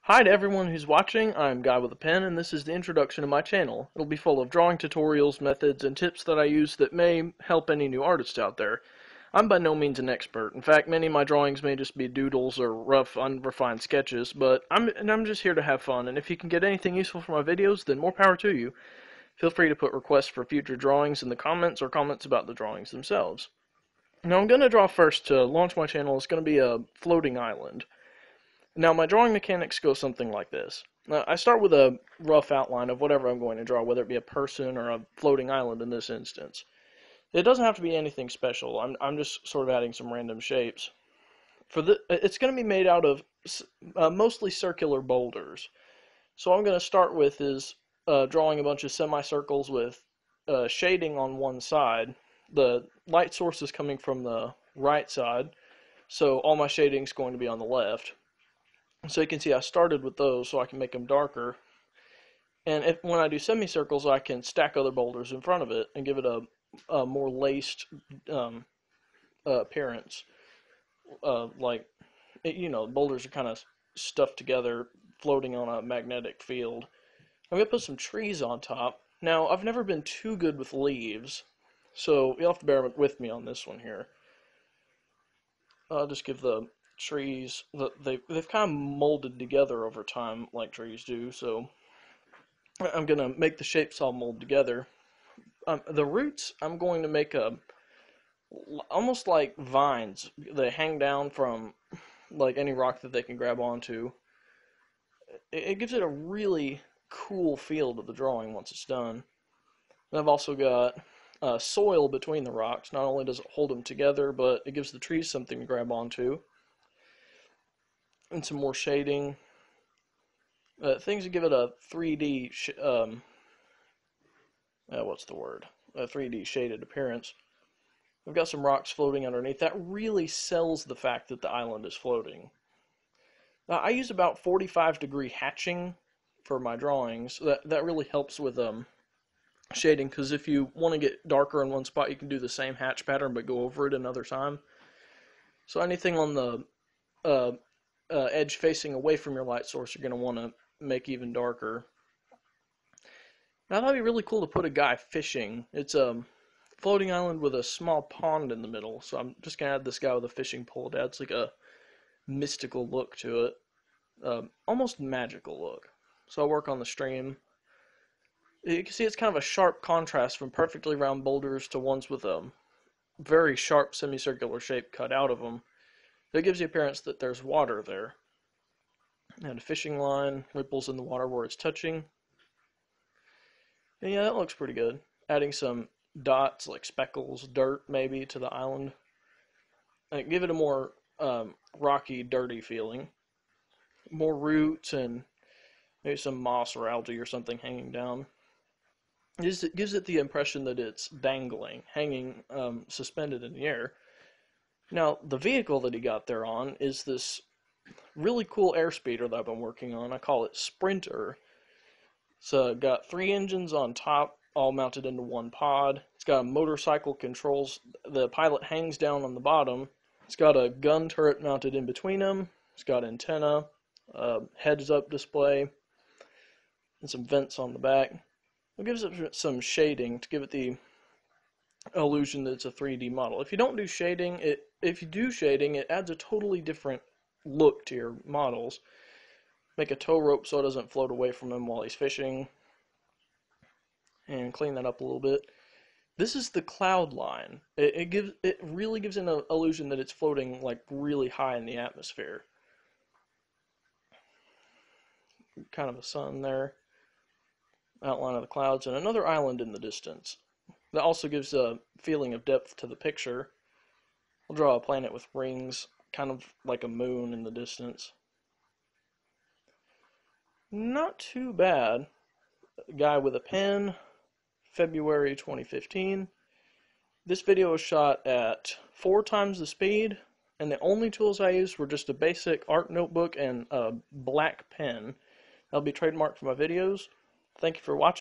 Hi to everyone who's watching, I'm Guy with a Pen, and this is the introduction to my channel. It'll be full of drawing tutorials, methods, and tips that I use that may help any new artists out there. I'm by no means an expert. In fact, many of my drawings may just be doodles or rough, unrefined sketches, but I'm just here to have fun, and if you can get anything useful from my videos, then more power to you. Feel free to put requests for future drawings in the comments or comments about the drawings themselves. Now I'm going to draw first to launch my channel. It's going to be a floating island. Now, my drawing mechanics go something like this. I start with a rough outline of whatever I'm going to draw, whether it be a person or a floating island in this instance. It doesn't have to be anything special. I'm just sort of adding some random shapes. It's going to be made out of mostly circular boulders. So what I'm going to start with is drawing a bunch of semicircles with shading on one side. The light source is coming from the right side, so all my shading is going to be on the left. So you can see I started with those so I can make them darker. And when I do semicircles, I can stack other boulders in front of it and give it a more laced appearance. Boulders are kind of stuffed together, floating on a magnetic field. I'm going to put some trees on top. Now, I've never been too good with leaves, so you'll have to bear with me on this one here. I'll just give the trees, they've kind of molded together over time like trees do, so I'm going to make the shapes all mold together. The roots, I'm going to make almost like vines. They hang down from like any rock that they can grab onto. It gives it a really cool feel to the drawing once it's done. And I've also got soil between the rocks. Not only does it hold them together, but it gives the trees something to grab onto. And some more shading. Things that give it a 3D, what's the word? A 3D shaded appearance. I've got some rocks floating underneath. That really sells the fact that the island is floating. I use about 45-degree hatching for my drawings. That really helps with shading, because if you want to get darker in one spot, you can do the same hatch pattern but go over it another time. So anything on the edge facing away from your light source, you're going to want to make even darker. Now that'd be really cool to put a guy fishing. It's a floating island with a small pond in the middle, so I'm just going to add this guy with a fishing pole. It adds like a mystical look to it. Almost magical look. So I'll work on the stream. You can see it's kind of a sharp contrast from perfectly round boulders to ones with a very sharp semicircular shape cut out of them. It gives the appearance that there's water there. And a fishing line, ripples in the water where it's touching. And yeah, that looks pretty good. Adding some dots, like speckles, dirt maybe, to the island. And give it a more rocky, dirty feeling. More roots and maybe some moss or algae or something hanging down. It gives it the impression that it's dangling, hanging, suspended in the air. Now, the vehicle that he got there on is this really cool airspeeder that I've been working on. I call it Sprinter. It's got 3 engines on top, all mounted into one pod. It's got a motorcycle controls. The pilot hangs down on the bottom. It's got a gun turret mounted in between them. It's got antenna, heads-up display, and some vents on the back. It gives it some shading to give it the illusion that it's a 3D model. If you don't do shading, if you do shading, it adds a totally different look to your models. Make a tow rope so it doesn't float away from him while he's fishing. And clean that up a little bit. This is the cloud line. It really gives an illusion that it's floating like really high in the atmosphere. Kind of a sun there. Outline of the clouds and another island in the distance. That also gives a feeling of depth to the picture. I'll draw a planet with rings, kind of like a moon in the distance. Not too bad. Guy with a Pen, February 2015. This video was shot at 4 times the speed, and the only tools I used were just a basic art notebook and a black pen. That'll be trademarked for my videos. Thank you for watching.